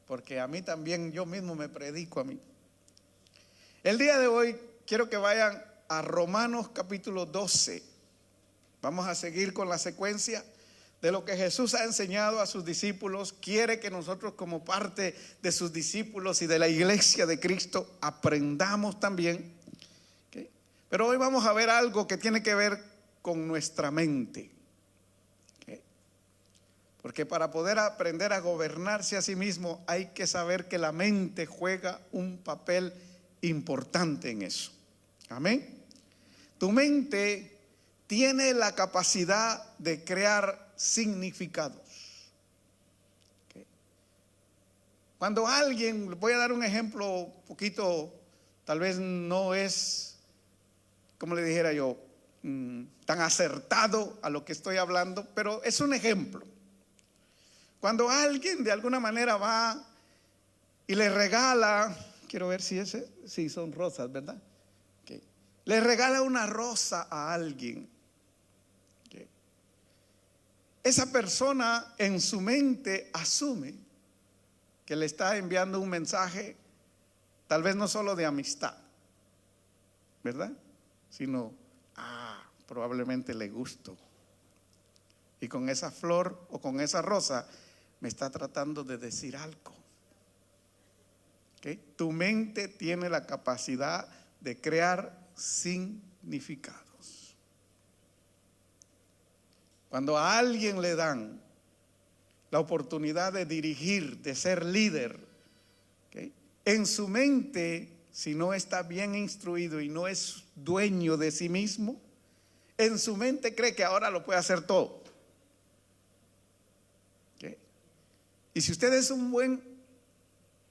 porque a mí también, yo mismo me predico a mí. El día de hoy quiero que vayan a Romanos capítulo 12. Vamos a seguir con la secuencia de lo que Jesús ha enseñado a sus discípulos. Quiere que nosotros, como parte de sus discípulos y de la iglesia de Cristo, aprendamos también. ¿Okay? Pero hoy vamos a ver algo que tiene que ver con nuestra mente. ¿Okay? Porque para poder aprender a gobernarse a sí mismo hay que saber que la mente juega un papel importante en eso. Amén. Tu mente tiene la capacidad de crear significados. ¿Okay? Cuando alguien, voy a dar un ejemplo un poquito, tal vez no es, como le dijera yo, tan acertado a lo que estoy hablando, pero es un ejemplo. Cuando alguien de alguna manera va y le regala, quiero ver si sí son rosas, ¿verdad? Okay. Le regala una rosa a alguien. Okay. Esa persona en su mente asume que le está enviando un mensaje, tal vez no solo de amistad, ¿verdad? Sino, probablemente le gusto. Y con esa flor o con esa rosa me está tratando de decir algo. ¿Okay? Tu mente tiene la capacidad de crear significados. Cuando a alguien le dan la oportunidad de dirigir, de ser líder, ¿okay? En su mente, si no está bien instruido y no es dueño de sí mismo, en su mente cree que ahora lo puede hacer todo. ¿Okay? Y si usted es un buen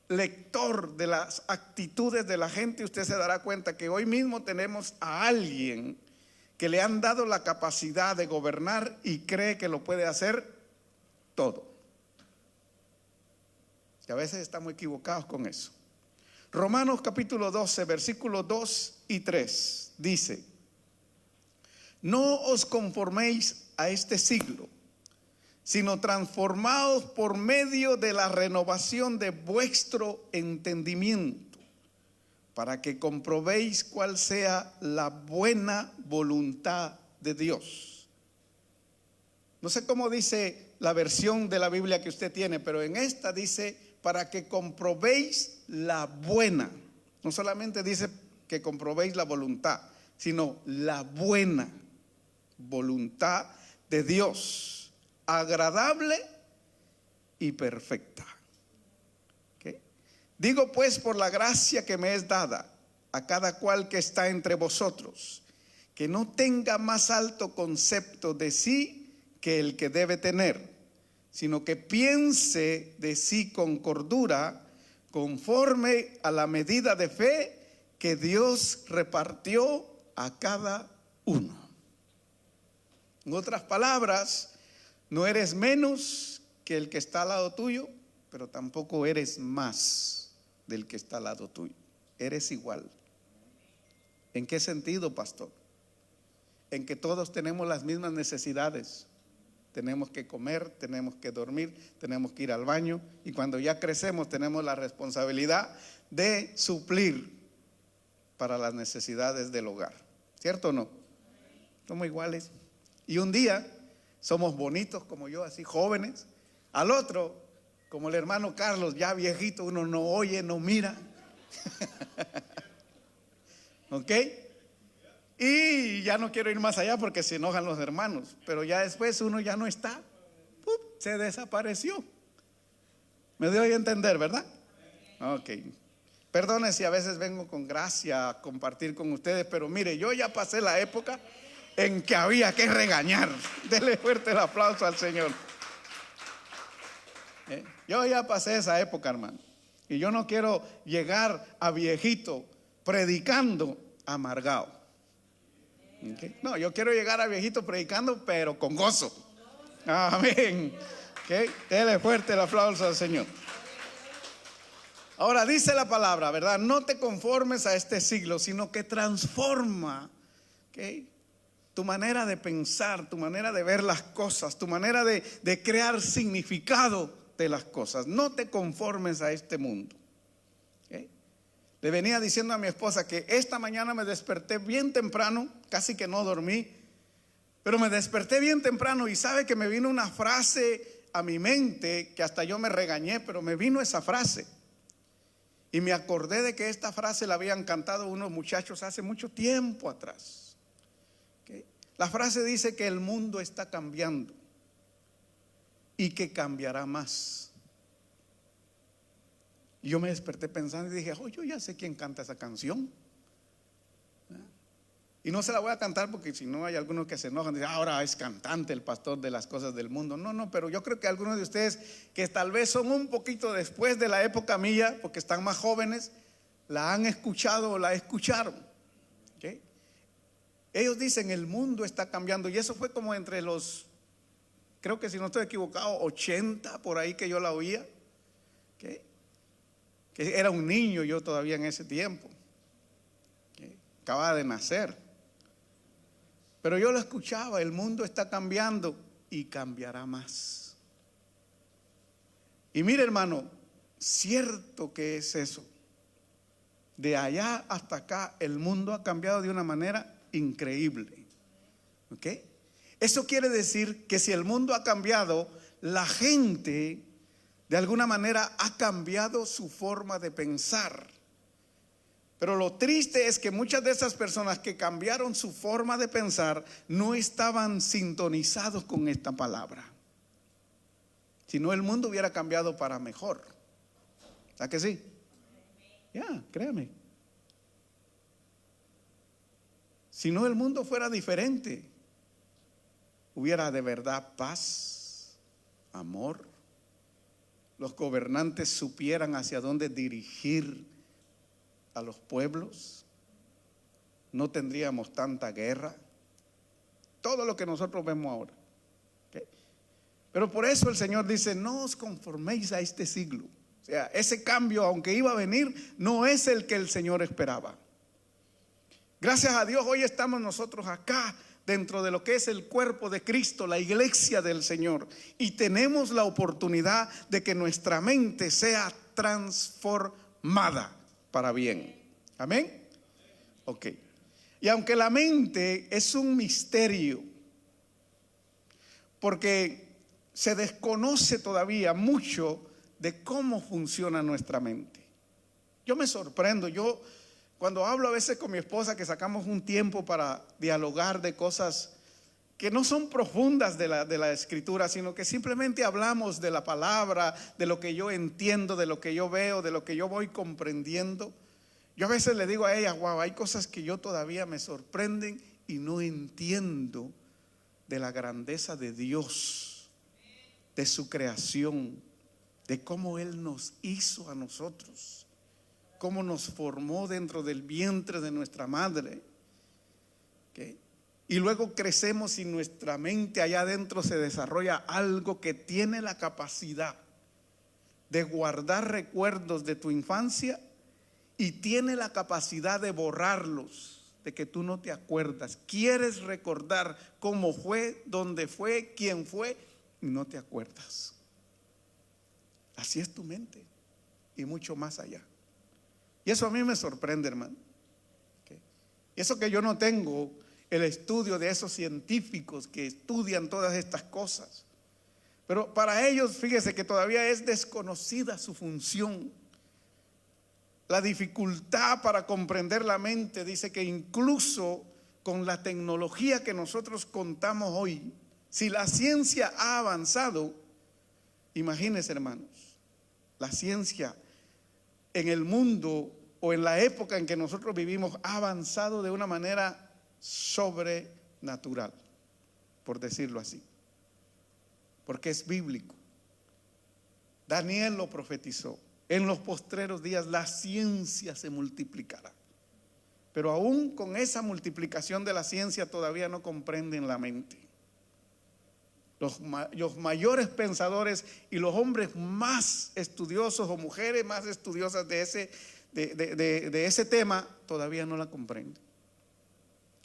lector de las actitudes de la gente, usted se dará cuenta que hoy mismo tenemos a alguien que le han dado la capacidad de gobernar y cree que lo puede hacer todo. Y a veces estamos equivocados con eso. Romanos capítulo 12, versículos 2 y 3 dice: no os conforméis a este siglo, sino transformaos por medio de la renovación de vuestro entendimiento, para que comprobéis cuál sea la buena voluntad de Dios. No sé cómo dice la versión de la Biblia que usted tiene, pero en esta dice: para que comprobéis la buena. No solamente dice que comprobéis la voluntad, sino la buena voluntad de Dios, agradable y perfecta. ¿Okay? Digo pues, por la gracia que me es dada a cada cual que está entre vosotros, que no tenga más alto concepto de sí que el que debe tener, sino que piense de sí con cordura, conforme a la medida de fe que Dios repartió a cada uno. En otras palabras, no eres menos que el que está al lado tuyo, pero tampoco eres más del que está al lado tuyo. Eres igual. ¿En qué sentido, pastor? En que todos tenemos las mismas necesidades. Tenemos que comer, tenemos que dormir, tenemos que ir al baño, y cuando ya crecemos tenemos la responsabilidad de suplir para las necesidades del hogar. ¿Cierto o no? Somos iguales. Y un día somos bonitos como yo, así jóvenes. Al otro, como el hermano Carlos, ya viejito, uno no oye, no mira. ¿Ok? Y ya no quiero ir más allá porque se enojan los hermanos. Pero ya después uno ya no está. Se desapareció. Me doy a entender, ¿verdad? Ok. Perdone si a veces vengo con gracia a compartir con ustedes, pero mire, yo ya pasé la época en que había que regañar. Dele fuerte el aplauso al Señor. Yo ya pasé esa época, hermano. Y yo no quiero llegar a viejito predicando amargado. ¿Okay? No, yo quiero llegar a viejito predicando, pero con gozo. Amén. ¿Okay? Dele fuerte el aplauso al Señor. Ahora dice la palabra, ¿verdad? No te conformes a este siglo, sino que transforma, ¿okay?, tu manera de pensar, tu manera de ver las cosas, tu manera de crear significado de las cosas. No te conformes a este mundo. ¿Okay? Le venía diciendo a mi esposa que esta mañana me desperté bien temprano, casi que no dormí, pero me desperté bien temprano y sabe que me vino una frase a mi mente que hasta yo me regañé, pero me vino esa frase. Y me acordé de que esta frase la habían cantado unos muchachos hace mucho tiempo atrás. ¿Okay? La frase dice que el mundo está cambiando y que cambiará más. Y yo me desperté pensando y dije, yo ya sé quién canta esa canción. Y no se la voy a cantar porque si no hay algunos que se enojan y dicen, ahora es cantante el pastor de las cosas del mundo. No, pero yo creo que algunos de ustedes que tal vez son un poquito después de la época mía, porque están más jóvenes, la han escuchado o la escucharon. ¿Okay? Ellos dicen, el mundo está cambiando. Y eso fue como entre los, creo que si no estoy equivocado, 80 por ahí que yo la oía. ¿Okay? Que era un niño yo todavía en ese tiempo. ¿Okay? Acababa de nacer. Pero yo lo escuchaba, el mundo está cambiando y cambiará más. Y mire, hermano, cierto que es eso. De allá hasta acá el mundo ha cambiado de una manera increíble. ¿Ok? Eso quiere decir que si el mundo ha cambiado, la gente de alguna manera ha cambiado su forma de pensar. Pero lo triste es que muchas de esas personas que cambiaron su forma de pensar no estaban sintonizados con esta palabra. Si no, el mundo hubiera cambiado para mejor. ¿Sabes que sí? Ya, créame. Si no, el mundo fuera diferente. Hubiera de verdad paz, amor. Los gobernantes supieran hacia dónde dirigir a los pueblos, no tendríamos tanta guerra, todo lo que nosotros vemos ahora. ¿Okay? Pero por eso el Señor dice, no os conforméis a este siglo. O sea, ese cambio, aunque iba a venir, no es el que el Señor esperaba. Gracias a Dios hoy estamos nosotros acá dentro de lo que es el cuerpo de Cristo, la iglesia del Señor, y tenemos la oportunidad de que nuestra mente sea transformada para bien. ¿Amén? Ok. Y aunque la mente es un misterio, porque se desconoce todavía mucho de cómo funciona nuestra mente. Yo me sorprendo, yo cuando hablo a veces con mi esposa que sacamos un tiempo para dialogar de cosas que no son profundas de la escritura, sino que simplemente hablamos de la palabra, de lo que yo entiendo, de lo que yo veo, de lo que yo voy comprendiendo. Yo a veces le digo a ella, wow, hay cosas que yo todavía me sorprenden y no entiendo de la grandeza de Dios, de su creación, de cómo Él nos hizo a nosotros, cómo nos formó dentro del vientre de nuestra madre. ¿Okay? Y luego crecemos y nuestra mente allá adentro se desarrolla algo que tiene la capacidad de guardar recuerdos de tu infancia y tiene la capacidad de borrarlos, de que tú no te acuerdas. Quieres recordar cómo fue, dónde fue, quién fue y no te acuerdas. Así es tu mente y mucho más allá. Y eso a mí me sorprende, hermano. ¿Okay? Y eso que yo no tengo el estudio de esos científicos que estudian todas estas cosas. Pero para ellos, fíjese que todavía es desconocida su función. La dificultad para comprender la mente dice que incluso con la tecnología que nosotros contamos hoy, si la ciencia ha avanzado, imagínense, hermanos, la ciencia en el mundo o en la época en que nosotros vivimos ha avanzado de una manera sobrenatural, por decirlo así, porque es bíblico. Daniel lo profetizó. En los postreros días la ciencia se multiplicará. Pero aún con esa multiplicación de la ciencia todavía no comprenden la mente. Los mayores pensadores y los hombres más estudiosos o mujeres más estudiosas de ese tema todavía no la comprenden.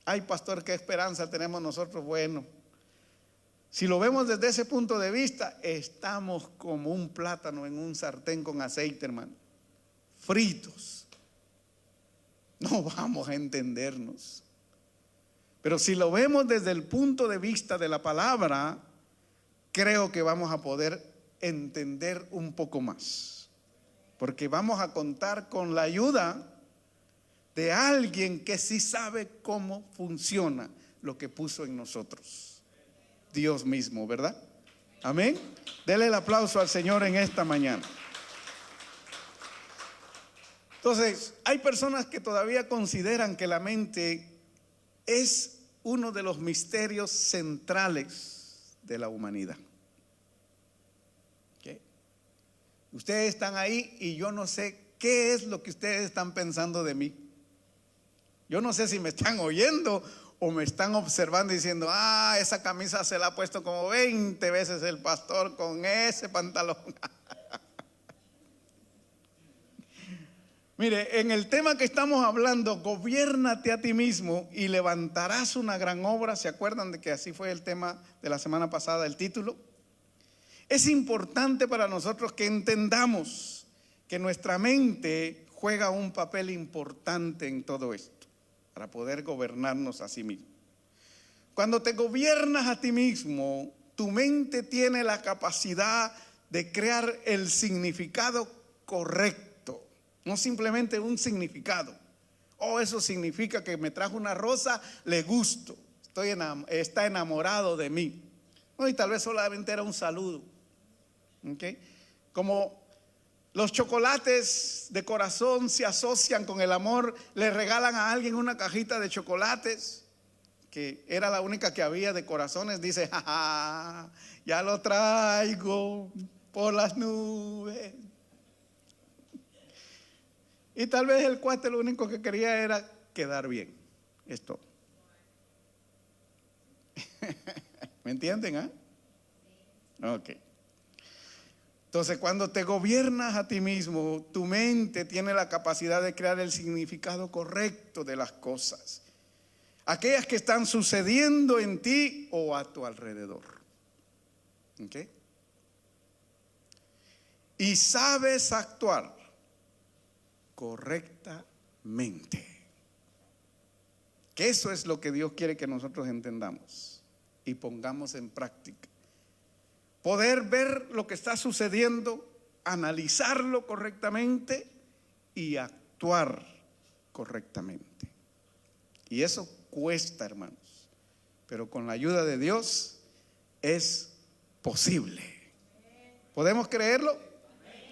Ay, pastor, qué esperanza tenemos nosotros. Bueno, Si lo vemos desde ese punto de vista, estamos como un plátano en un sartén con aceite, hermano, fritos. No vamos a entendernos. Pero si lo vemos desde el punto de vista de la palabra, creo que vamos a poder entender un poco más. Porque vamos a contar con la ayuda de alguien que sí sabe cómo funciona lo que puso en nosotros. Dios mismo, ¿verdad? Amén. Dele el aplauso al Señor en esta mañana. Entonces, hay personas que todavía consideran que la mente es uno de los misterios centrales de la humanidad. ¿Okay? Ustedes están ahí y yo no sé qué es lo que ustedes están pensando de mí. Yo no sé si me están oyendo o me están observando diciendo, esa camisa se la ha puesto como 20 veces el pastor con ese pantalón. Mire, en el tema que estamos hablando, gobiérnate a ti mismo y levantarás una gran obra. ¿Se acuerdan de que así fue el tema de la semana pasada, el título? Es importante para nosotros que entendamos que nuestra mente juega un papel importante en todo esto, para poder gobernarnos a sí mismo. Cuando te gobiernas a ti mismo, tu mente tiene la capacidad de crear el significado correcto. No simplemente un significado. Eso significa que me trajo una rosa, le gusto, está enamorado de mí. Y tal vez solamente era un saludo. ¿Okay? Como los chocolates de corazón se asocian con el amor, le regalan a alguien una cajita de chocolates, que era la única que había de corazones, dice, ya lo traigo por las nubes. Y tal vez el cuate lo único que quería era quedar bien. Esto. ¿Me entienden? Ok. Entonces, cuando te gobiernas a ti mismo, tu mente tiene la capacidad de crear el significado correcto de las cosas, aquellas que están sucediendo en ti o a tu alrededor. ¿Ok? Y sabes actuar correctamente. Que eso es lo que Dios quiere que nosotros entendamos y pongamos en práctica. Poder ver lo que está sucediendo, analizarlo correctamente y actuar correctamente. Y eso cuesta, hermanos, pero con la ayuda de Dios es posible. ¿Podemos creerlo?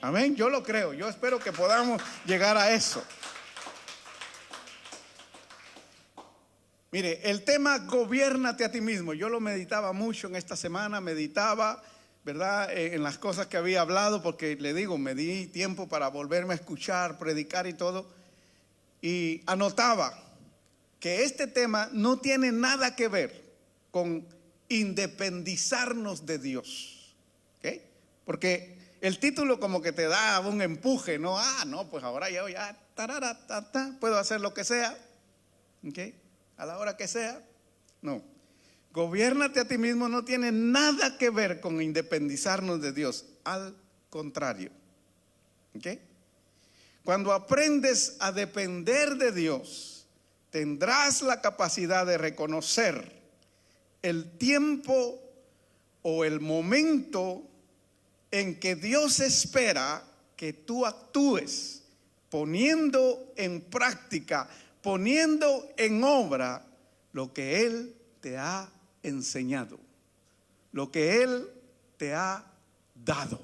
Amén, yo lo creo, yo espero que podamos llegar a eso. Mire, el tema gobiérnate a ti mismo, yo lo meditaba mucho en esta semana, ¿verdad? En las cosas que había hablado, porque le digo, me di tiempo para volverme a escuchar, predicar y todo, y anotaba que este tema no tiene nada que ver con independizarnos de Dios, ¿ok? Porque el título como que te da un empuje, ¿no? No, pues ahora yo ya puedo hacer lo que sea, ¿ok? A la hora que sea. No. Gobiérnate a ti mismo no tiene nada que ver con independizarnos de Dios. Al contrario. ¿Ok? Cuando aprendes a depender de Dios, tendrás la capacidad de reconocer el tiempo o el momento en que Dios espera que tú actúes, poniendo en práctica, poniendo en obra lo que Él te ha enseñado, lo que Él te ha dado.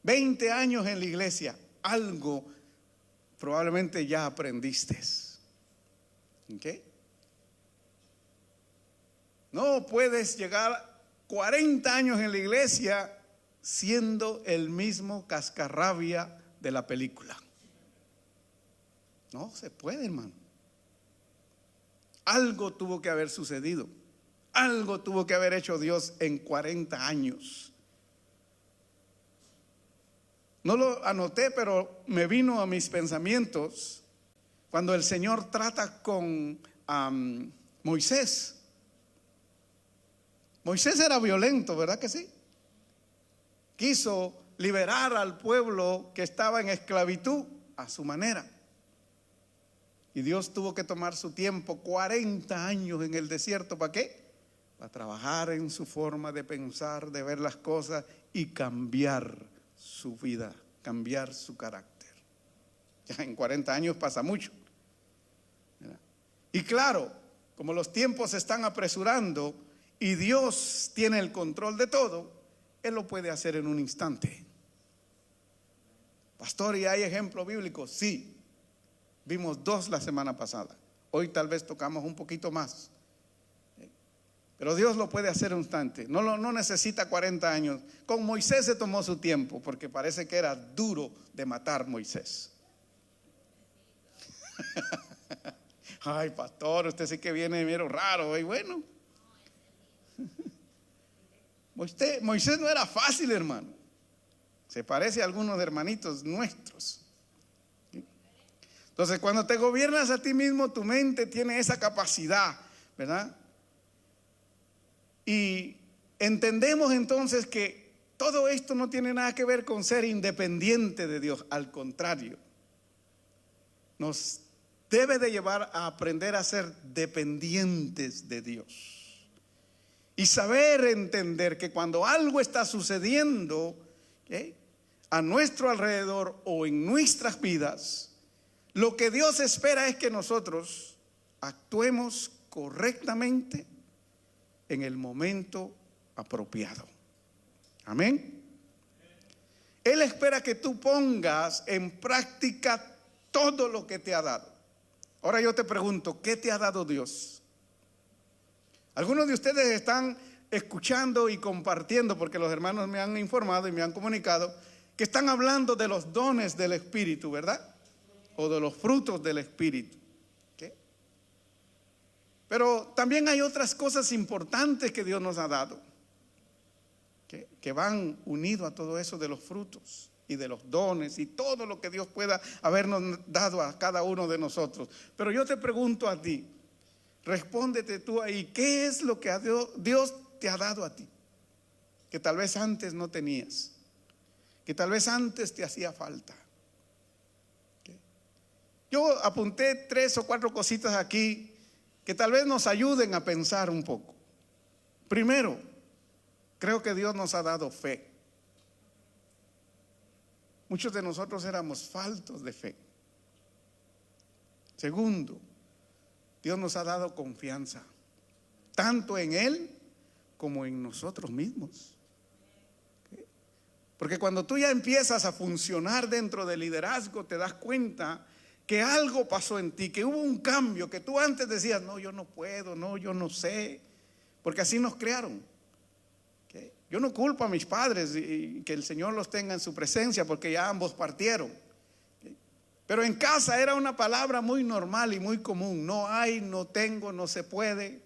20 años en la iglesia, algo probablemente ya aprendiste. ¿Okay? No puedes llegar 40 años en la iglesia siendo el mismo cascarrabia de la película. No se puede, hermano. Algo tuvo que haber sucedido. Algo tuvo que haber hecho Dios en 40 años. No lo anoté, pero me vino a mis pensamientos cuando el Señor trata con Moisés. Moisés era violento, ¿verdad que sí? Quiso liberar al pueblo que estaba en esclavitud a su manera. Y Dios tuvo que tomar su tiempo, 40 años en el desierto. ¿Para qué? Para trabajar en su forma de pensar, de ver las cosas y cambiar su vida, cambiar su carácter. Ya en 40 años pasa mucho. Y claro, como los tiempos se están apresurando y Dios tiene el control de todo, Él lo puede hacer en un instante. Pastor, ¿y hay ejemplos bíblicos? Sí. Vimos 2 la semana pasada. Hoy tal vez tocamos un poquito más. Pero Dios lo puede hacer en un instante. No necesita 40 años. Con Moisés se tomó su tiempo porque parece que era duro de matar Moisés. Ay, pastor, usted sí que viene medio raro. Y bueno, Moisés no era fácil, hermano. Se parece a algunos hermanitos nuestros. Entonces, cuando te gobiernas a ti mismo, tu mente tiene esa capacidad, ¿verdad? Y entendemos entonces que todo esto no tiene nada que ver con ser independiente de Dios. Al contrario, nos debe de llevar a aprender a ser dependientes de Dios. Y saber entender que cuando algo está sucediendo a nuestro alrededor o en nuestras vidas, lo que Dios espera es que nosotros actuemos correctamente en el momento apropiado. Amén. Él espera que tú pongas en práctica todo lo que te ha dado. Ahora yo te pregunto, ¿qué te ha dado Dios? Algunos de ustedes están escuchando y compartiendo, porque los hermanos me han informado y me han comunicado que están hablando de los dones del Espíritu, ¿verdad? O de los frutos del Espíritu. ¿Qué? Pero también hay otras cosas importantes que Dios nos ha dado, que van unidos a todo eso de los frutos y de los dones y todo lo que Dios pueda habernos dado a cada uno de nosotros. Pero yo te pregunto a ti, respóndete tú ahí, ¿qué es lo que Dios te ha dado a ti? Que tal vez antes no tenías, que tal vez antes te hacía falta. Yo apunté 3 o 4 cositas aquí que tal vez nos ayuden a pensar un poco. Primero, creo que Dios nos ha dado fe. Muchos de nosotros éramos faltos de fe. Segundo, Dios nos ha dado confianza, tanto en Él como en nosotros mismos. Porque cuando tú ya empiezas a funcionar dentro del liderazgo, te das cuenta que algo pasó en ti, que hubo un cambio, que tú antes decías, no, yo no puedo, no, yo no sé, porque así nos crearon. Yo no culpo a mis padres y que el Señor los tenga en su presencia, porque ya ambos partieron. Pero en casa era una palabra muy normal y muy común. No hay, no tengo, no se puede,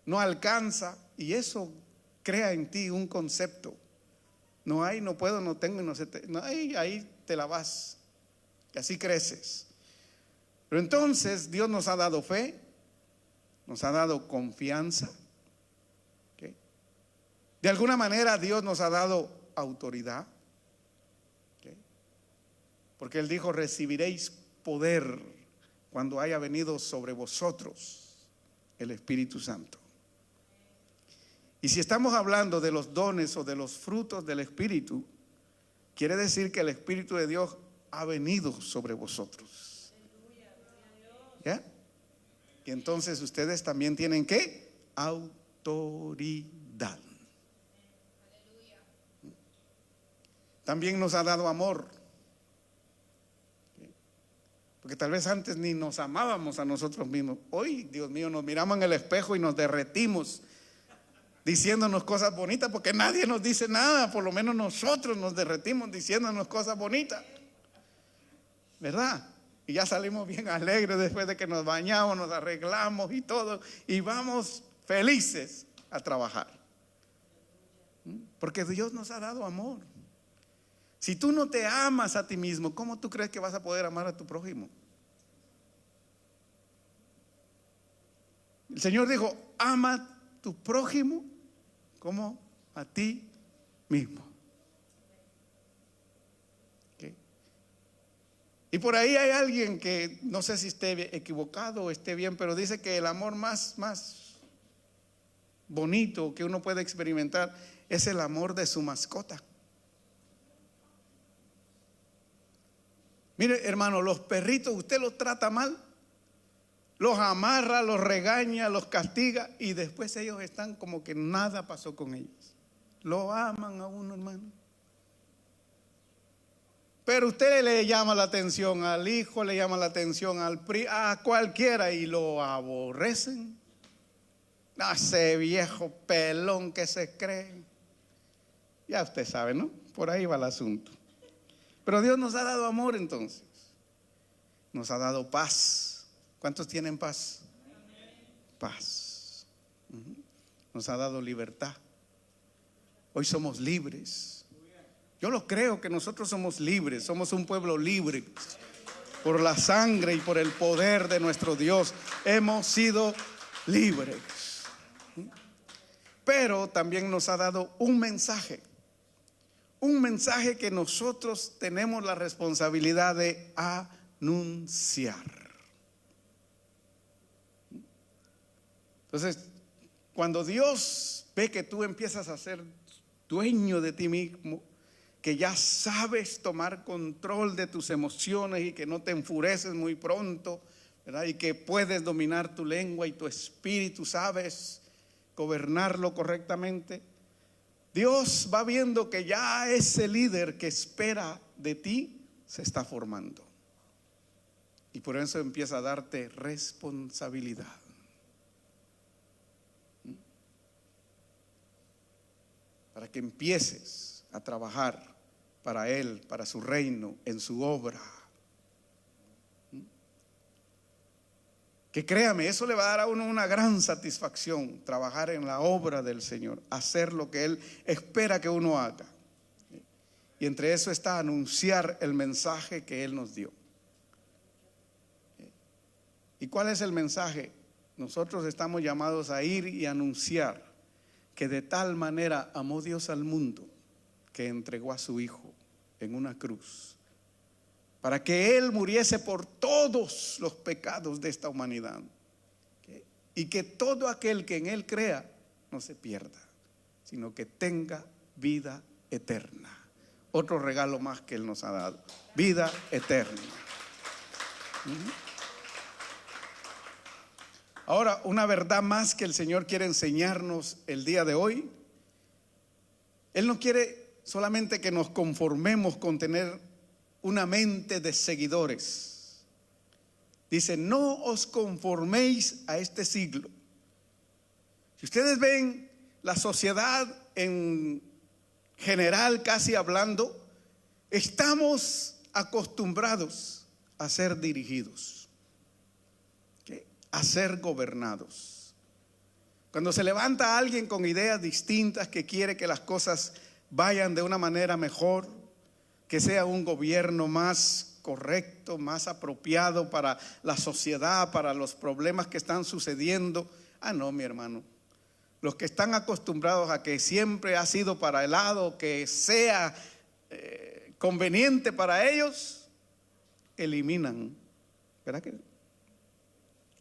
no alcanza. Y eso crea en ti un concepto. No hay, no puedo, no tengo y no se te, no hay, ahí te la vas. Y así creces. Pero entonces Dios nos ha dado fe, nos ha dado confianza. De alguna manera Dios nos ha dado autoridad. Porque Él dijo, recibiréis poder cuando haya venido sobre vosotros el Espíritu Santo. Y si estamos hablando de los dones o de los frutos del Espíritu, quiere decir que el Espíritu de Dios ha venido sobre vosotros. ¿Ya? Y entonces ustedes también tienen ¿qué? Autoridad. También nos ha dado amor. Porque tal vez antes ni nos amábamos a nosotros mismos. Hoy, Dios mío, nos miramos en el espejo y nos derretimos diciéndonos cosas bonitas, porque nadie nos dice nada. Por lo menos nosotros nos derretimos diciéndonos cosas bonitas, ¿verdad? Y ya salimos bien alegres después de que nos bañamos, nos arreglamos y todo, y vamos felices a trabajar. Porque Dios nos ha dado amor. Si tú no te amas a ti mismo, ¿cómo tú crees que vas a poder amar a tu prójimo? El Señor dijo, ama tu prójimo como a ti mismo. ¿Okay? Y por ahí hay alguien que no sé si esté equivocado o esté bien, pero dice que el amor más bonito que uno puede experimentar es el amor de su mascota. Mire, hermano, los perritos usted los trata mal, los amarra, los regaña, los castiga y después ellos están como que nada pasó con ellos. Lo aman a uno, hermano. Pero usted le llama la atención al hijo, le llama la atención a cualquiera y lo aborrecen. Ese viejo pelón que se cree. Ya usted sabe, ¿no? Por ahí va el asunto. Pero Dios nos ha dado amor entonces. Nos ha dado paz. ¿Cuántos tienen paz? Paz. Nos ha dado libertad. Hoy somos libres. Yo lo creo que nosotros somos libres. Somos un pueblo libre. Por la sangre y por el poder de nuestro Dios hemos sido libres. Pero también nos ha dado un mensaje. Un mensaje que nosotros tenemos la responsabilidad de anunciar. Entonces, cuando Dios ve que tú empiezas a ser dueño de ti mismo, que ya sabes tomar control de tus emociones y que no te enfureces muy pronto, ¿verdad? Y que puedes dominar tu lengua y tu espíritu, sabes gobernarlo correctamente. Dios va viendo que ya ese líder que espera de ti se está formando. Y por eso empieza a darte responsabilidad. Para que empieces a trabajar para Él, para su reino, en su obra. Que créame, eso le va a dar a uno una gran satisfacción, trabajar en la obra del Señor, hacer lo que Él espera que uno haga. Y entre eso está anunciar el mensaje que Él nos dio. ¿Y cuál es el mensaje? Nosotros estamos llamados a ir y anunciar que de tal manera amó Dios al mundo que entregó a su Hijo en una cruz, para que Él muriese por todos los pecados de esta humanidad, y que todo aquel que en Él crea no se pierda, sino que tenga vida eterna. Otro regalo más que Él nos ha dado, vida eterna. Ahora, una verdad más que el Señor quiere enseñarnos el día de hoy. Él no quiere solamente que nos conformemos con tener una mente de seguidores. Dice, no os conforméis a este siglo. Si ustedes ven la sociedad en general, casi hablando, estamos acostumbrados a ser dirigidos, a ser gobernados. Cuando se levanta alguien con ideas distintas que quiere que las cosas vayan de una manera mejor, que sea un gobierno más correcto, más apropiado para la sociedad, para los problemas que están sucediendo. No, mi hermano, los que están acostumbrados a que siempre ha sido para el lado que sea conveniente para ellos, eliminan, ¿verdad que?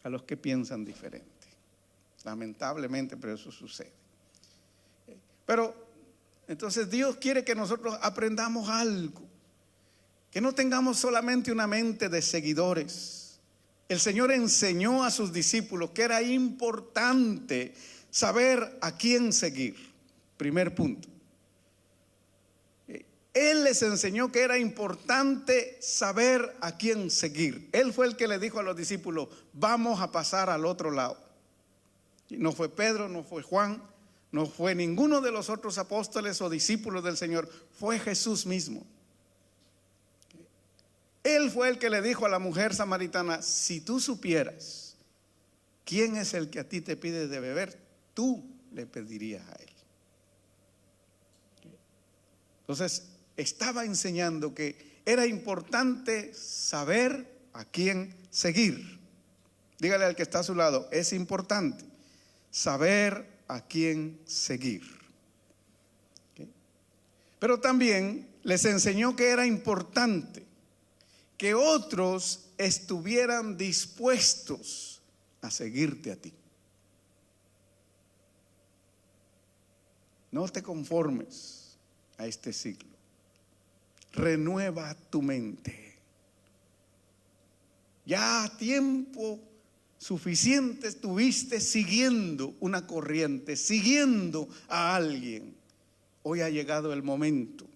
A los que piensan diferente. Lamentablemente, pero eso sucede. Pero entonces Dios quiere que nosotros aprendamos algo, que no tengamos solamente una mente de seguidores. El Señor enseñó a sus discípulos que era importante saber a quién seguir. Primer punto. Él les enseñó que era importante saber a quién seguir. Él fue el que le dijo a los discípulos, vamos a pasar al otro lado. No fue Pedro, no fue Juan, no fue ninguno de los otros apóstoles o discípulos del Señor, fue Jesús mismo. Él fue el que le dijo a la mujer samaritana, si tú supieras quién es el que a ti te pide de beber, tú le pedirías a él. Entonces, estaba enseñando que era importante saber a quién seguir. Dígale al que está a su lado, es importante saber a quién seguir. ¿Okay? Pero también les enseñó que era importante que otros estuvieran dispuestos a seguirte a ti. No te conformes a este siglo. Renueva tu mente. Ya tiempo suficiente estuviste siguiendo una corriente, siguiendo a alguien. Hoy ha llegado el momento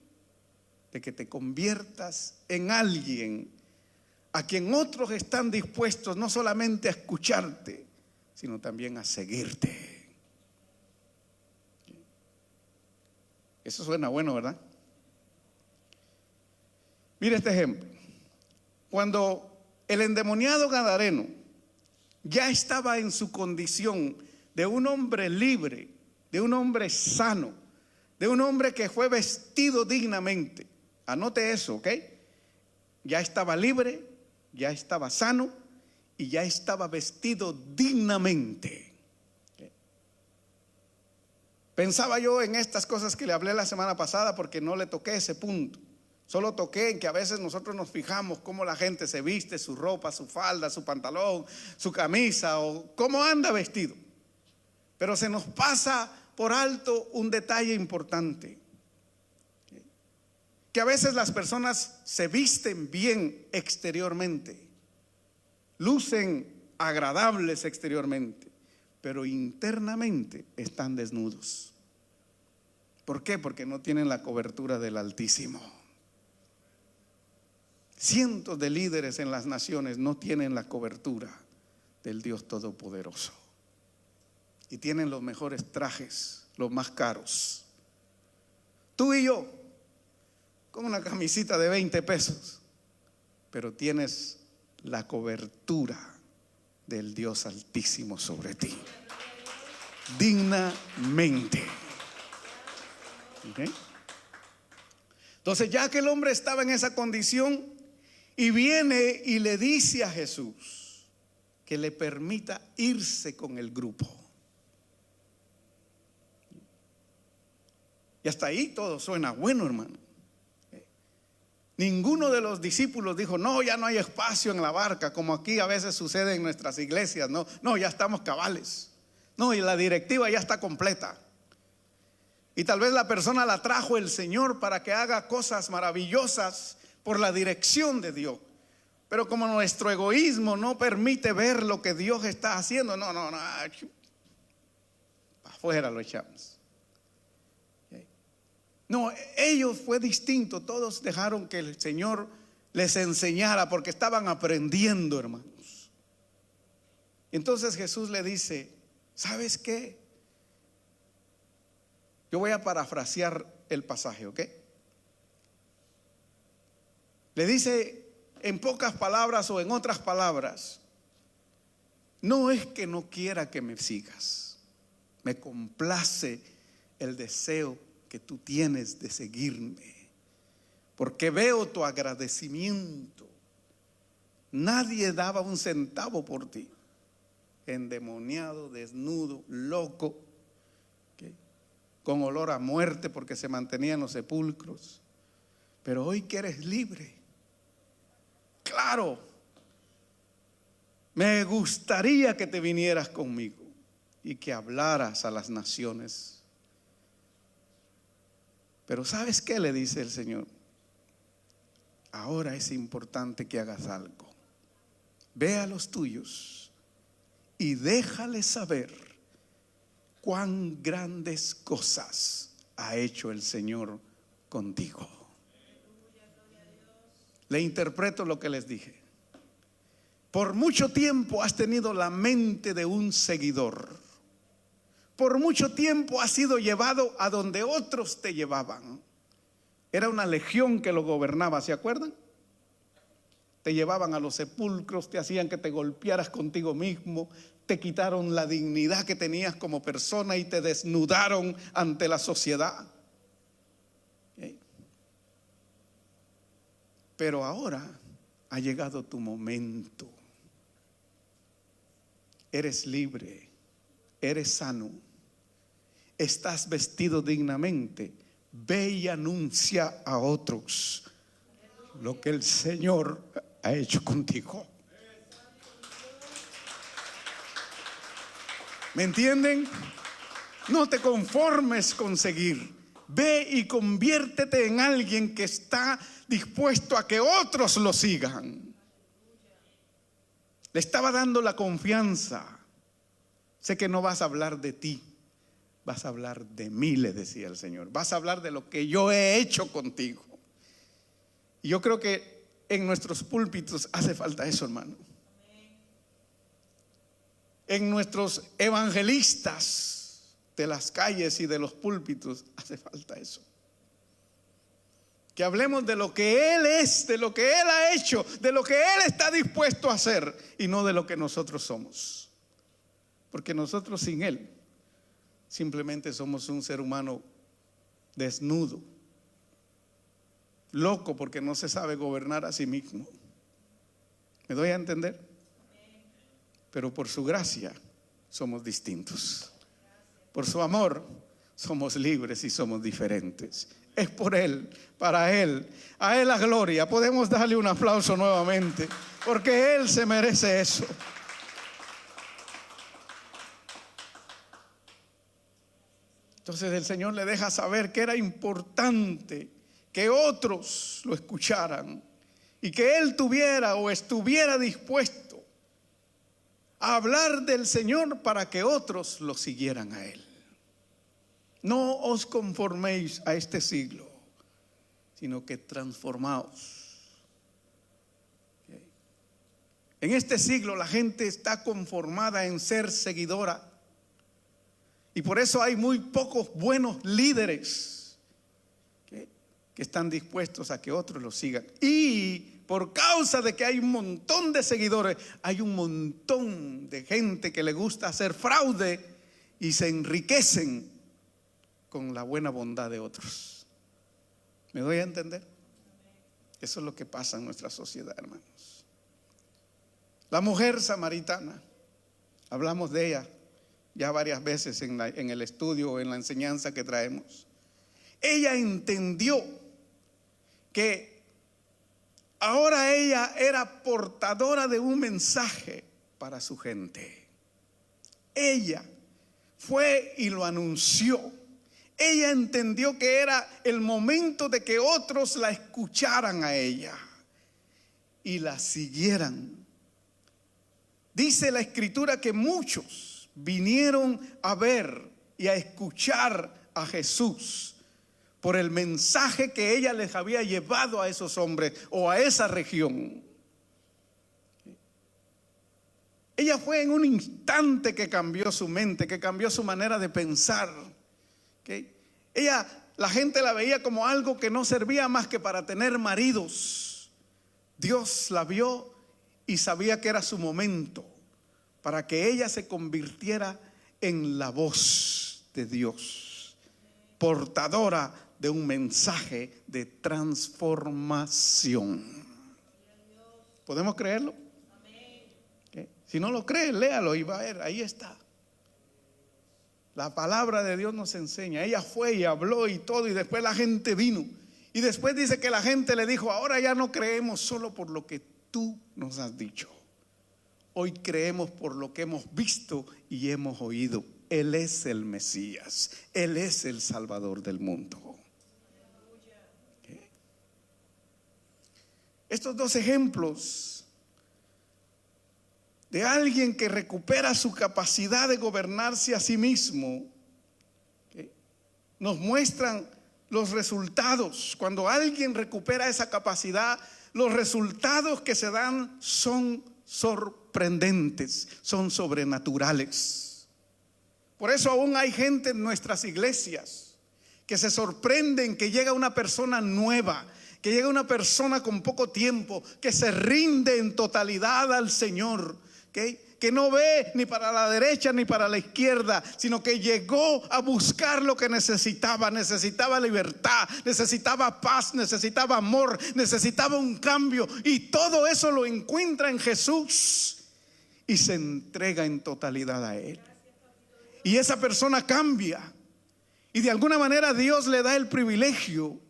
de que te conviertas en alguien a quien otros están dispuestos no solamente a escucharte, sino también a seguirte. Eso suena bueno, ¿verdad? Mire este ejemplo. Cuando el endemoniado gadareno ya estaba en su condición de un hombre libre, de un hombre sano, de un hombre que fue vestido dignamente. Anote eso, ¿ok? Ya estaba libre, ya estaba sano y ya estaba vestido dignamente. Pensaba yo en estas cosas que le hablé la semana pasada porque no le toqué ese punto. Solo toqué en que a veces nosotros nos fijamos cómo la gente se viste, su ropa, su falda, su pantalón, su camisa o cómo anda vestido. Pero se nos pasa por alto un detalle importante. Que a veces las personas se visten bien exteriormente, lucen agradables exteriormente, pero internamente están desnudos. ¿Por qué? Porque no tienen la cobertura del Altísimo. Cientos de líderes en las naciones no tienen la cobertura del Dios Todopoderoso. Y tienen los mejores trajes, los más caros. Tú y yo, con una camisita de 20 pesos, pero tienes la cobertura del Dios Altísimo sobre ti, dignamente. ¿Okay? Entonces, ya que el hombre estaba en esa condición y viene y le dice a Jesús que le permita irse con el grupo. Y hasta ahí todo suena bueno, hermano. Ninguno de los discípulos dijo, no, ya no hay espacio en la barca, como aquí a veces sucede en nuestras iglesias. No, ya estamos cabales. No, y la directiva ya está completa. Y tal vez la persona la trajo el Señor para que haga cosas maravillosas por la dirección de Dios. Pero como nuestro egoísmo no permite ver lo que Dios está haciendo, no, afuera lo echamos. No, ellos fue distinto. Todos dejaron que el Señor les enseñara porque estaban aprendiendo, hermanos. Entonces Jesús le dice, ¿sabes qué? Yo voy a parafrasear el pasaje, ¿ok? Le dice en pocas palabras o en otras palabras, no es que no quiera que me sigas, me complace el deseo que tú tienes de seguirme, porque veo tu agradecimiento. Nadie daba un centavo por ti, endemoniado, desnudo, loco, ¿okay? Con olor a muerte porque se mantenía en los sepulcros. Pero hoy que eres libre, claro, me gustaría que te vinieras conmigo y que hablaras a las naciones. Pero ¿sabes qué? Le dice el Señor, ahora es importante que hagas algo. Ve a los tuyos y déjales saber cuán grandes cosas ha hecho el Señor contigo. Le interpreto lo que les dije. Por mucho tiempo has tenido la mente de un seguidor. Por mucho tiempo has sido llevado a donde otros te llevaban. Era una legión que lo gobernaba, ¿se acuerdan? Te llevaban a los sepulcros, te hacían que te golpearas contigo mismo, te quitaron la dignidad que tenías como persona y te desnudaron ante la sociedad. ¿Okay? Pero ahora ha llegado tu momento. Eres libre, eres sano, estás vestido dignamente, ve y anuncia a otros lo que el Señor ha hecho contigo. ¿Me entienden? No te conformes con seguir. Ve y conviértete en alguien que está dispuesto a que otros lo sigan. Le estaba dando la confianza. Sé que no vas a hablar de ti, vas a hablar de mí, le decía el Señor. Vas a hablar de lo que yo he hecho contigo. Y yo creo que en nuestros púlpitos hace falta eso, hermano. En nuestros evangelistas de las calles y de los púlpitos hace falta eso. Que hablemos de lo que Él es, de lo que Él ha hecho, de lo que Él está dispuesto a hacer, y no de lo que nosotros somos. Porque nosotros sin Él simplemente somos un ser humano desnudo, loco porque no se sabe gobernar a sí mismo. ¿Me doy a entender? Pero por su gracia somos distintos. Por su amor somos libres y somos diferentes. Es por Él, para Él, a Él la gloria. Podemos darle un aplauso nuevamente, porque Él se merece eso. Entonces el Señor le deja saber que era importante que otros lo escucharan y que Él tuviera o estuviera dispuesto a hablar del Señor para que otros lo siguieran a Él. No os conforméis a este siglo, sino que transformaos. En este siglo la gente está conformada en ser seguidora, y por eso hay muy pocos buenos líderes que están dispuestos a que otros lo sigan. Y por causa de que hay un montón de seguidores, hay un montón de gente que le gusta hacer fraude y se enriquecen con la buena bondad de otros. ¿Me doy a entender? Eso es lo que pasa en nuestra sociedad, hermanos. La mujer samaritana, hablamos de ella ya varias veces en el estudio o en la enseñanza que traemos. Ella entendió que ahora ella era portadora de un mensaje para su gente. Ella fue y lo anunció. Ella entendió que era el momento de que otros la escucharan a ella y la siguieran. Dice la Escritura que muchos vinieron a ver y a escuchar a Jesús por el mensaje que ella les había llevado a esos hombres o a esa región. Ella fue en un instante que cambió su mente, que cambió su manera de pensar. Ella, la gente la veía como algo que no servía más que para tener maridos. Dios la vio y sabía que era su momento para que ella se convirtiera en la voz de Dios, portadora de un mensaje de transformación. ¿Podemos creerlo? Si no lo cree, léalo y va a ver, ahí está. La palabra de Dios nos enseña. Ella fue y habló y todo, y después la gente vino. Y después dice que la gente le dijo: ahora ya no creemos solo por lo que tú nos has dicho. Hoy creemos por lo que hemos visto y hemos oído. Él es el Mesías. Él es el Salvador del mundo. Estos dos ejemplos de alguien que recupera su capacidad de gobernarse a sí mismo, nos muestran los resultados. Cuando alguien recupera esa capacidad, los resultados que se dan son sorprendentes, son sobrenaturales. Por eso aún hay gente en nuestras iglesias que se sorprenden que llega una persona nueva, que llega una persona con poco tiempo, que se rinde en totalidad al Señor, que no ve ni para la derecha ni para la izquierda, sino que llegó a buscar lo que necesitaba. Necesitaba libertad, necesitaba paz, necesitaba amor, necesitaba un cambio, y todo eso lo encuentra en Jesús y se entrega en totalidad a Él. Y esa persona cambia Y de alguna manera Dios le da el privilegio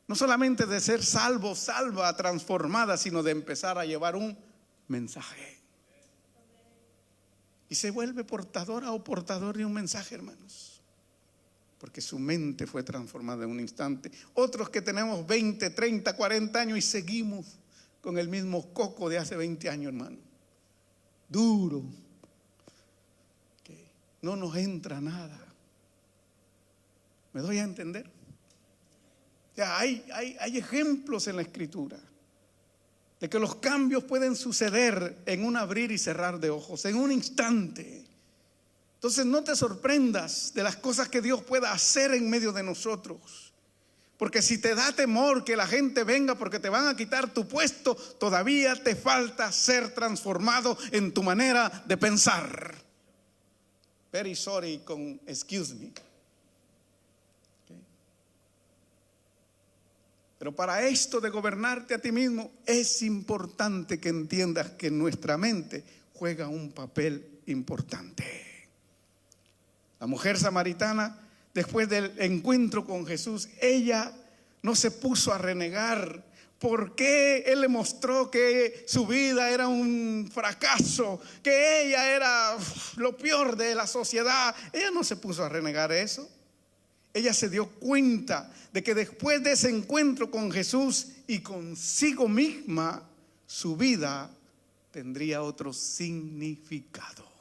no solamente de ser salvo, salva, transformada, sino de empezar a llevar un mensaje. Y se vuelve portadora o portador de un mensaje, hermanos, porque su mente fue transformada en un instante. Otros que tenemos 20, 30, 40 años y seguimos con el mismo coco de hace 20 años, hermano. Duro, que no nos entra nada. ¿Me doy a entender? Ya hay ejemplos en la Escritura de que los cambios pueden suceder en un abrir y cerrar de ojos, en un instante. Entonces no te sorprendas de las cosas que Dios pueda hacer en medio de nosotros, porque si te da temor que la gente venga porque te van a quitar tu puesto, todavía te falta ser transformado en tu manera de pensar. Very sorry con excuse me. Pero para esto de gobernarte a ti mismo es importante que entiendas que nuestra mente juega un papel importante. La mujer samaritana, después del encuentro con Jesús, ella no se puso a renegar porque Él le mostró que su vida era un fracaso, que ella era lo peor de la sociedad. Ella no se puso a renegar eso. Ella se dio cuenta de que después de ese encuentro con Jesús y consigo misma, su vida tendría otro significado.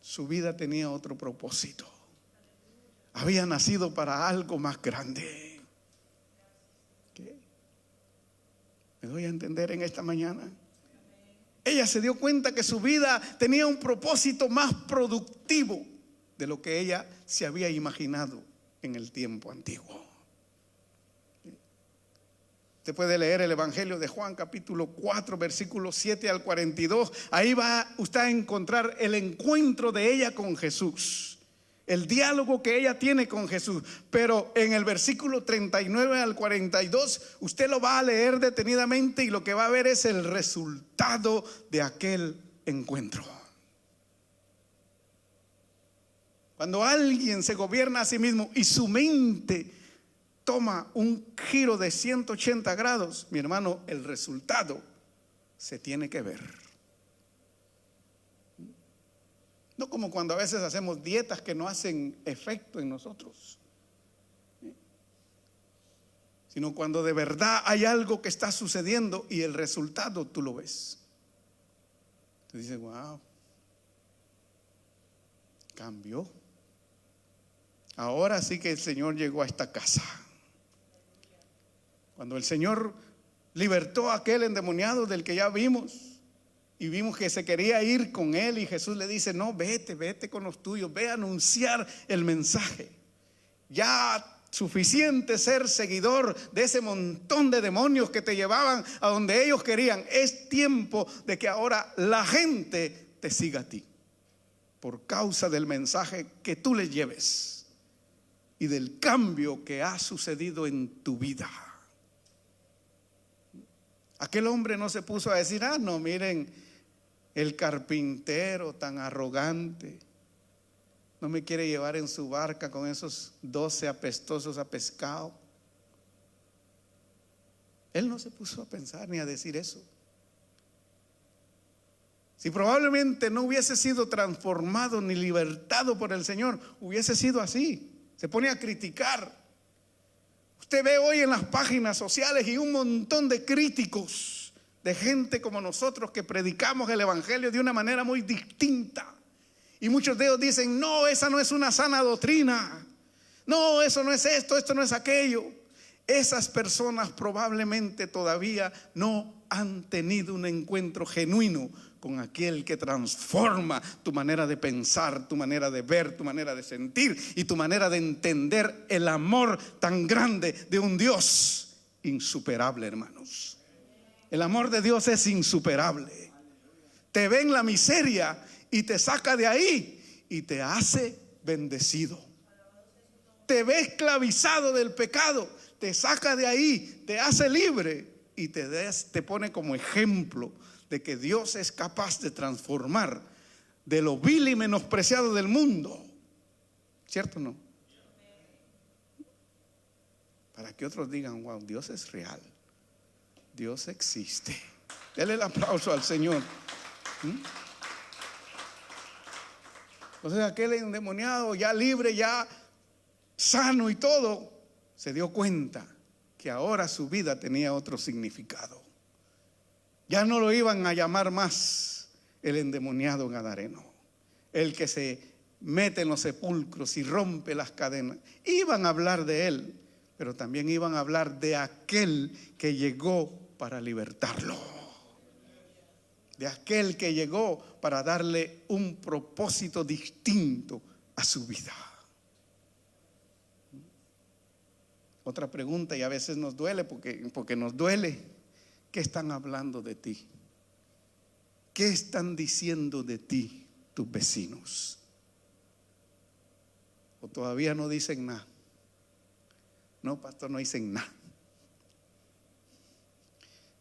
Su vida tenía otro propósito. Había nacido para algo más grande. ¿Qué? ¿Me doy a entender en esta mañana? Ella se dio cuenta que su vida tenía un propósito más productivo de lo que ella se había imaginado en el tiempo antiguo. Usted puede leer el Evangelio de Juan capítulo 4 versículos 7 al 42. Ahí va usted a encontrar el encuentro de ella con Jesús, el diálogo que ella tiene con Jesús. Pero en el versículo 39 al 42 usted lo va a leer detenidamente y lo que va a ver es el resultado de aquel encuentro. Cuando alguien se gobierna a sí mismo y su mente toma un giro de 180 grados, mi hermano, el resultado se tiene que ver. No como cuando a veces hacemos dietas que no hacen efecto en nosotros, sino cuando de verdad hay algo que está sucediendo y el resultado tú lo ves. Tú dices, wow, cambió. Ahora sí que el Señor llegó a esta casa. Cuando el Señor libertó a aquel endemoniado del que ya vimos, y vimos que se quería ir con él, y Jesús le dice, no, vete con los tuyos, ve a anunciar el mensaje. Ya suficiente ser seguidor de ese montón de demonios que te llevaban a donde ellos querían. Es tiempo de que ahora la gente te siga a ti, por causa del mensaje que tú les lleves y del cambio que ha sucedido en tu vida. Aquel hombre no se puso a decir, no, miren, el carpintero tan arrogante no me quiere llevar en su barca con esos 12 apestosos a pescado. Él no se puso a pensar ni a decir eso. Si probablemente no hubiese sido transformado ni libertado por el Señor, hubiese sido así. Se pone a criticar. Usted ve hoy en las páginas sociales y un montón de críticos, de gente como nosotros que predicamos el Evangelio de una manera muy distinta. Y muchos de ellos dicen, no, esa no es una sana doctrina. No, eso no es esto no es aquello. Esas personas probablemente todavía no han tenido un encuentro genuino con aquel que transforma tu manera de pensar, tu manera de ver, tu manera de sentir y tu manera de entender el amor tan grande de un Dios insuperable, hermanos. El amor de Dios es insuperable. Te ve en la miseria y te saca de ahí y te hace bendecido. Te ve esclavizado del pecado, te saca de ahí, te hace libre y te pone como ejemplo de que Dios es capaz de transformar de lo vil y menospreciado del mundo ¿Cierto o no? Para que otros digan, wow, Dios es real, Dios existe. Dele el aplauso al Señor. Entonces aquel endemoniado ya libre, ya sano y todo, se dio cuenta que ahora su vida tenía otro significado. Ya no lo iban a llamar más el endemoniado gadareno, el que se mete en los sepulcros y rompe las cadenas. Iban a hablar de él, pero también iban a hablar de aquel que llegó para libertarlo, de aquel que llegó para darle un propósito distinto a su vida. Otra pregunta, y a veces nos duele porque nos duele. ¿Qué están hablando de ti? ¿Qué están diciendo de ti tus vecinos? ¿O todavía no dicen nada? No, pastor, no dicen nada.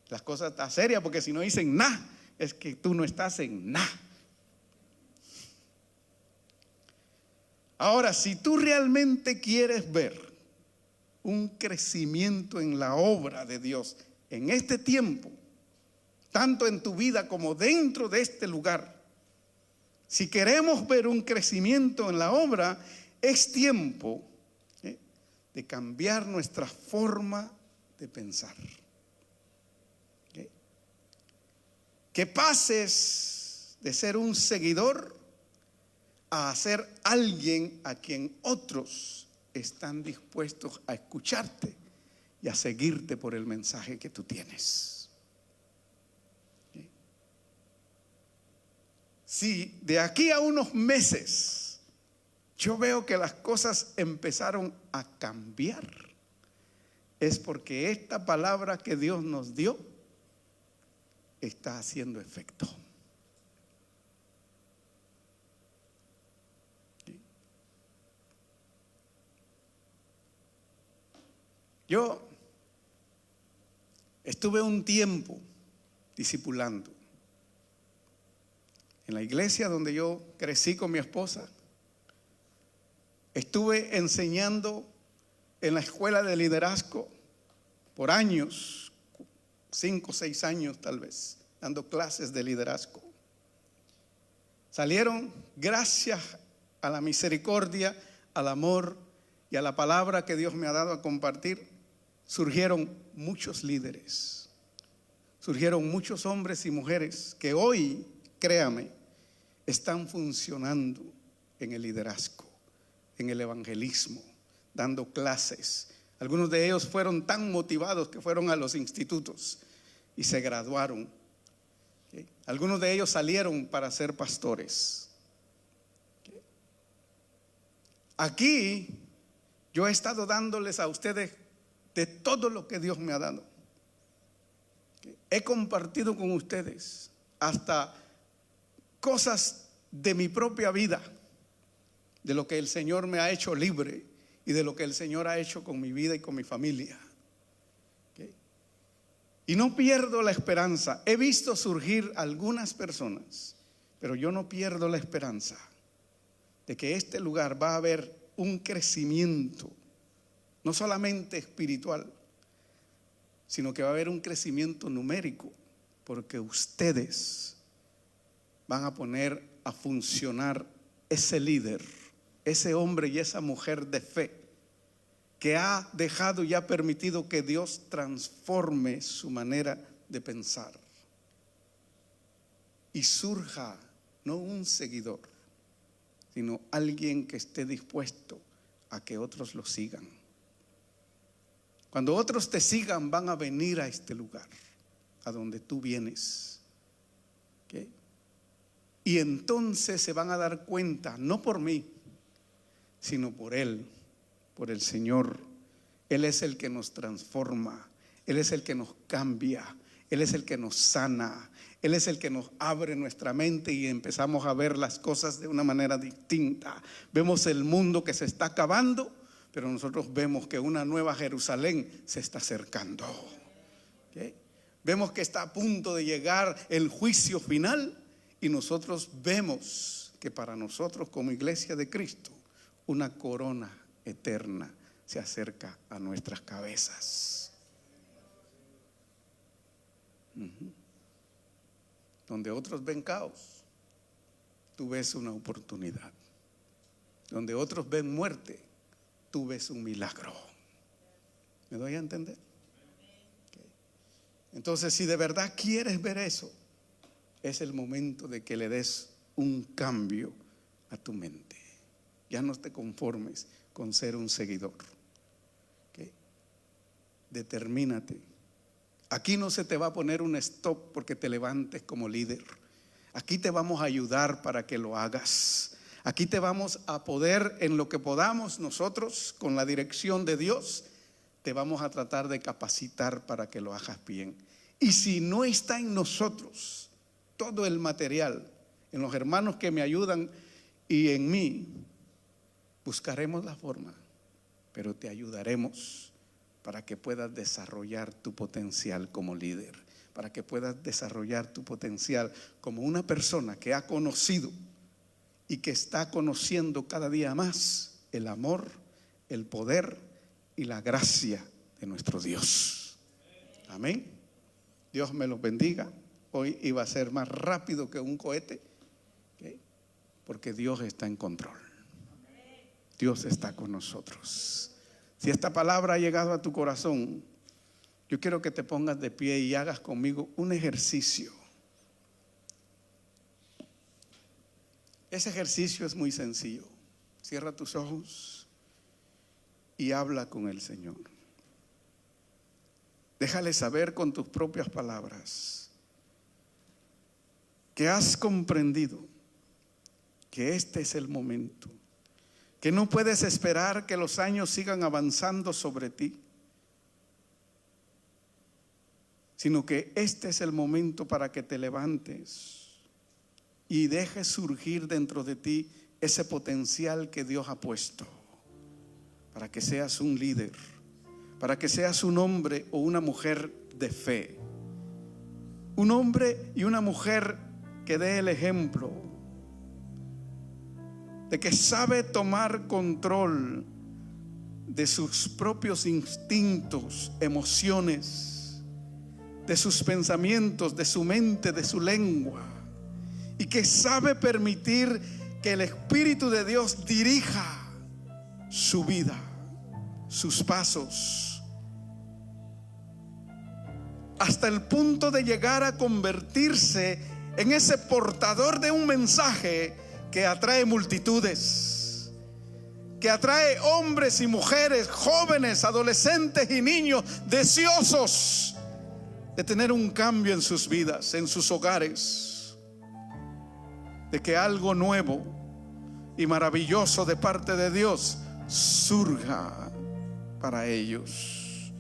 Las cosas están serias, porque si no dicen nada, es que tú no estás en nada. Ahora, si tú realmente quieres ver un crecimiento en la obra de Dios en este tiempo, tanto en tu vida como dentro de este lugar, si queremos ver un crecimiento en la obra, es tiempo de cambiar nuestra forma de pensar. Que pases de ser un seguidor a ser alguien a quien otros están dispuestos a escucharte y a seguirte por el mensaje que tú tienes. Si de aquí a unos meses yo veo que las cosas empezaron a cambiar, es porque esta palabra que Dios nos dio está haciendo efecto. Yo estuve un tiempo discipulando en la iglesia donde yo crecí con mi esposa. Estuve enseñando en la escuela de liderazgo por años, 5 o 6 años tal vez, dando clases de liderazgo. Salieron, gracias a la misericordia, al amor y a la palabra que Dios me ha dado a compartir, surgieron muchos líderes, surgieron muchos hombres y mujeres que hoy, créame, están funcionando en el liderazgo, en el evangelismo, dando clases. Algunos de ellos fueron tan motivados que fueron a los institutos y se graduaron. Algunos de ellos salieron para ser pastores. Aquí yo he estado dándoles a ustedes de todo lo que Dios me ha dado. He compartido con ustedes hasta cosas de mi propia vida, de lo que el Señor me ha hecho libre y de lo que el Señor ha hecho con mi vida y con mi familia. Y no pierdo la esperanza. He visto surgir algunas personas, pero yo no pierdo la esperanza de que este lugar va a haber un crecimiento, no solamente espiritual, sino que va a haber un crecimiento numérico, porque ustedes van a poner a funcionar ese líder, ese hombre y esa mujer de fe que ha dejado y ha permitido que Dios transforme su manera de pensar y surja no un seguidor, sino alguien que esté dispuesto a que otros lo sigan. Cuando otros te sigan, van a venir a este lugar, a donde tú vienes. ¿Okay? Y entonces se van a dar cuenta, no por mí, sino por Él, por el Señor. Él es el que nos transforma, Él es el que nos cambia, Él es el que nos sana, Él es el que nos abre nuestra mente y empezamos a ver las cosas de una manera distinta. Vemos el mundo que se está acabando, pero nosotros vemos que una nueva Jerusalén se está acercando. ¿Okay? Vemos que está a punto de llegar el juicio final y nosotros vemos que para nosotros como iglesia de Cristo una corona eterna se acerca a nuestras cabezas. Donde otros ven caos, tú ves una oportunidad. Donde otros ven muerte, tú ves un milagro. ¿Me doy a entender? Okay. Entonces, si de verdad quieres ver eso, es el momento de que le des un cambio a tu mente. Ya no te conformes con ser un seguidor. Okay. Determínate. Aquí no se te va a poner un stop porque te levantes como líder. Aquí te vamos a ayudar para que lo hagas. Aquí te vamos a poder, en lo que podamos nosotros, con la dirección de Dios, te vamos a tratar de capacitar para que lo hagas bien. Y si no está en nosotros todo el material, en los hermanos que me ayudan y en mí, buscaremos la forma, pero te ayudaremos para que puedas desarrollar tu potencial como líder, para que puedas desarrollar tu potencial como una persona que ha conocido y que está conociendo cada día más el amor, el poder y la gracia de nuestro Dios. Amén. Dios me los bendiga. Hoy iba a ser más rápido que un cohete, ¿okay? Porque Dios está en control. Dios está con nosotros. Si esta palabra ha llegado a tu corazón, yo quiero que te pongas de pie y hagas conmigo un ejercicio. Ese ejercicio es muy sencillo. Cierra tus ojos y habla con el Señor. Déjale saber con tus propias palabras que has comprendido que este es el momento, que no puedes esperar que los años sigan avanzando sobre ti, sino que este es el momento para que te levantes y dejes surgir dentro de ti ese potencial que Dios ha puesto, para que seas un líder, para que seas un hombre o una mujer de fe, un hombre y una mujer que dé el ejemplo de que sabe tomar control de sus propios instintos, emociones, de sus pensamientos, de su mente, de su lengua, y que sabe permitir que el Espíritu de Dios dirija su vida, sus pasos, hasta el punto de llegar a convertirse en ese portador de un mensaje que atrae multitudes, que atrae hombres y mujeres, jóvenes, adolescentes y niños deseosos de tener un cambio en sus vidas, en sus hogares, de que algo nuevo y maravilloso de parte de Dios surja para ellos.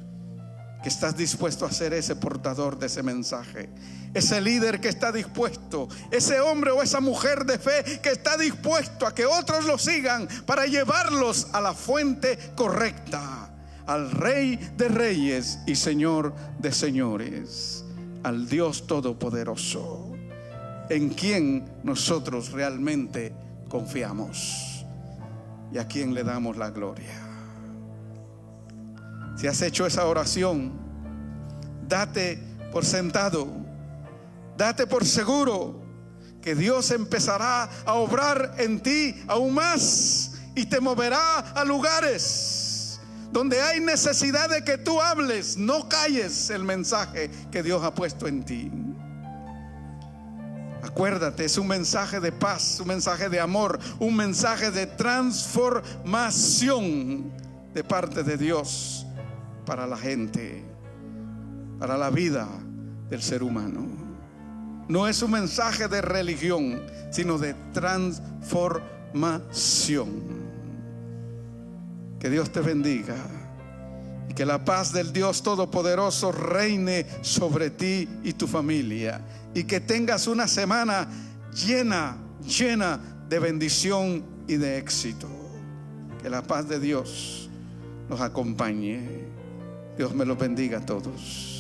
Que estás dispuesto a ser ese portador de ese mensaje, ese líder que está dispuesto, ese hombre o esa mujer de fe que está dispuesto a que otros lo sigan para llevarlos a la fuente correcta, al Rey de Reyes y Señor de Señores, al Dios Todopoderoso, en quien nosotros realmente confiamos y a quien le damos la gloria. Si has hecho esa oración, date por sentado, date por seguro que Dios empezará a obrar en ti aún más y te moverá a lugares donde hay necesidad de que tú hables. No calles el mensaje que Dios ha puesto en ti. Acuérdate, es un mensaje de paz, un mensaje de amor, un mensaje de transformación de parte de Dios para la gente, para la vida del ser humano. No es un mensaje de religión, sino de transformación. Que Dios te bendiga y que la paz del Dios Todopoderoso reine sobre ti y tu familia, y que tengas una semana llena de bendición y de éxito. Que la paz de Dios nos acompañe. Dios me los bendiga a todos.